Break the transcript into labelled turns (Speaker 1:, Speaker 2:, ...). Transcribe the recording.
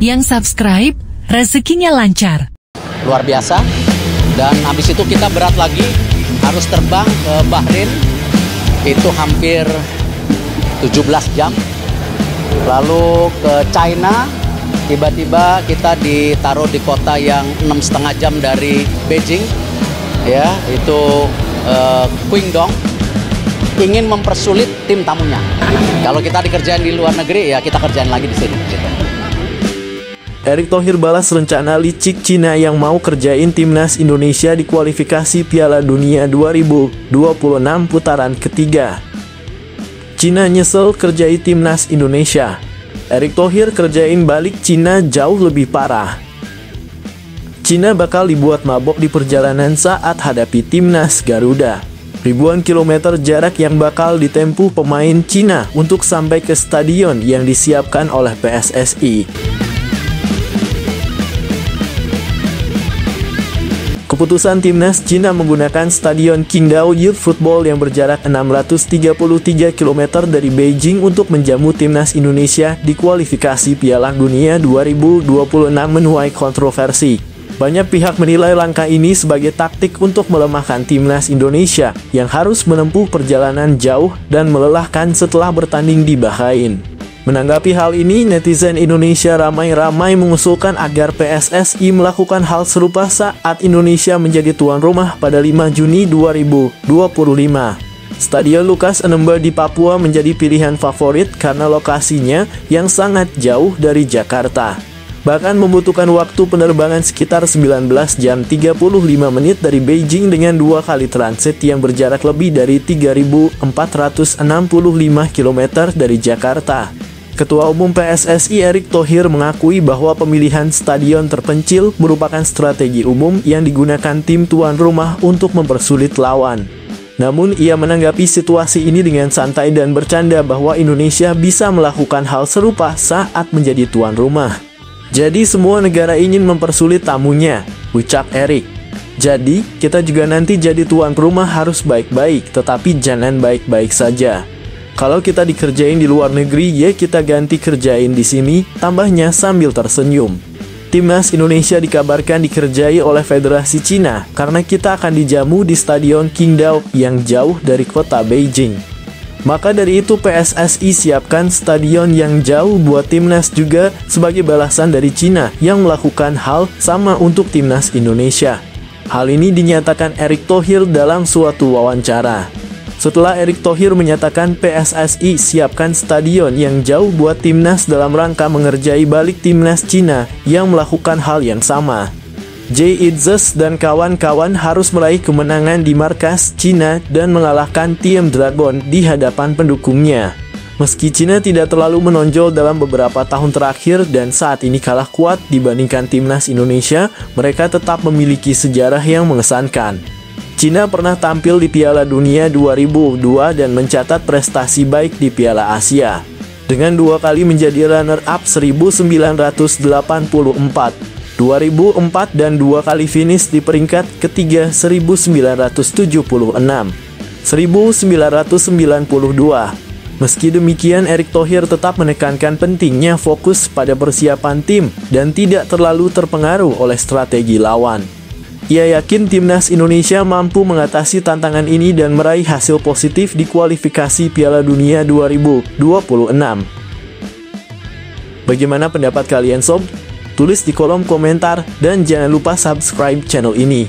Speaker 1: Yang subscribe, rezekinya lancar.
Speaker 2: Luar biasa. Dan habis itu kita berat lagi, harus terbang ke Bahrain. Itu hampir 17 jam. Lalu ke China, tiba-tiba kita ditaruh di kota yang 6,5 jam dari Beijing. Ya, itu Qingdong. Ingin mempersulit tim tamunya. Kalau kita dikerjain di luar negeri, ya kita kerjain lagi di sini. Gitu.
Speaker 3: Erick Thohir balas rencana licik Cina yang mau kerjain timnas Indonesia di kualifikasi Piala Dunia 2026 putaran ketiga. Cina nyesel kerjai timnas Indonesia. Erick Thohir kerjain balik Cina jauh lebih parah. Cina bakal dibuat mabok di perjalanan saat hadapi timnas Garuda. Ribuan kilometer jarak yang bakal ditempuh pemain Cina untuk sampai ke stadion yang disiapkan oleh PSSI. Keputusan timnas Cina menggunakan stadion Qingdao Youth Football yang berjarak 633 km dari Beijing untuk menjamu timnas Indonesia di kualifikasi Piala Dunia 2026 menuai kontroversi. Banyak pihak menilai langkah ini sebagai taktik untuk melemahkan timnas Indonesia yang harus menempuh perjalanan jauh dan melelahkan setelah bertanding di Bahrain. Menanggapi hal ini, netizen Indonesia ramai-ramai mengusulkan agar PSSI melakukan hal serupa saat Indonesia menjadi tuan rumah pada 5 Juni 2025. Stadion Lukas Nmb di Papua menjadi pilihan favorit karena lokasinya yang sangat jauh dari Jakarta. Bahkan membutuhkan waktu penerbangan sekitar 19 jam 35 menit dari Beijing dengan 2 kali transit yang berjarak lebih dari 3.465 km dari Jakarta. Ketua Umum PSSI Erick Thohir mengakui bahwa pemilihan stadion terpencil merupakan strategi umum yang digunakan tim tuan rumah untuk mempersulit lawan. Namun ia menanggapi situasi ini dengan santai dan bercanda bahwa Indonesia bisa melakukan hal serupa saat menjadi tuan rumah. Jadi semua negara ingin mempersulit tamunya, ucap Erick. Jadi kita juga nanti jadi tuan rumah harus baik-baik, tetapi jangan baik-baik saja. Kalau kita dikerjain di luar negeri, ya kita ganti kerjain di sini, tambahnya sambil tersenyum. Timnas Indonesia dikabarkan dikerjai oleh Federasi Cina karena kita akan dijamu di Stadion Qingdao yang jauh dari kota Beijing. Maka dari itu PSSI siapkan stadion yang jauh buat timnas juga sebagai balasan dari Cina yang melakukan hal sama untuk timnas Indonesia. Hal ini dinyatakan Erick Thohir dalam suatu wawancara. Setelah Erick Thohir menyatakan PSSI siapkan stadion yang jauh buat timnas dalam rangka mengerjai balik timnas Cina yang melakukan hal yang sama. Jay Itzes dan kawan-kawan harus meraih kemenangan di markas Cina dan mengalahkan Team Dragon di hadapan pendukungnya. Meski Cina tidak terlalu menonjol dalam beberapa tahun terakhir dan saat ini kalah kuat dibandingkan timnas Indonesia, mereka tetap memiliki sejarah yang mengesankan. Cina pernah tampil di Piala Dunia 2002 dan mencatat prestasi baik di Piala Asia. Dengan 2 kali menjadi runner-up 1984, 2004 dan 2 kali finish di peringkat ketiga 1976, 1992. Meski demikian, Erick Thohir tetap menekankan pentingnya fokus pada persiapan tim dan tidak terlalu terpengaruh oleh strategi lawan. Ia yakin timnas Indonesia mampu mengatasi tantangan ini dan meraih hasil positif di kualifikasi Piala Dunia 2026. Bagaimana pendapat kalian sob? Tulis di kolom komentar dan jangan lupa subscribe channel ini.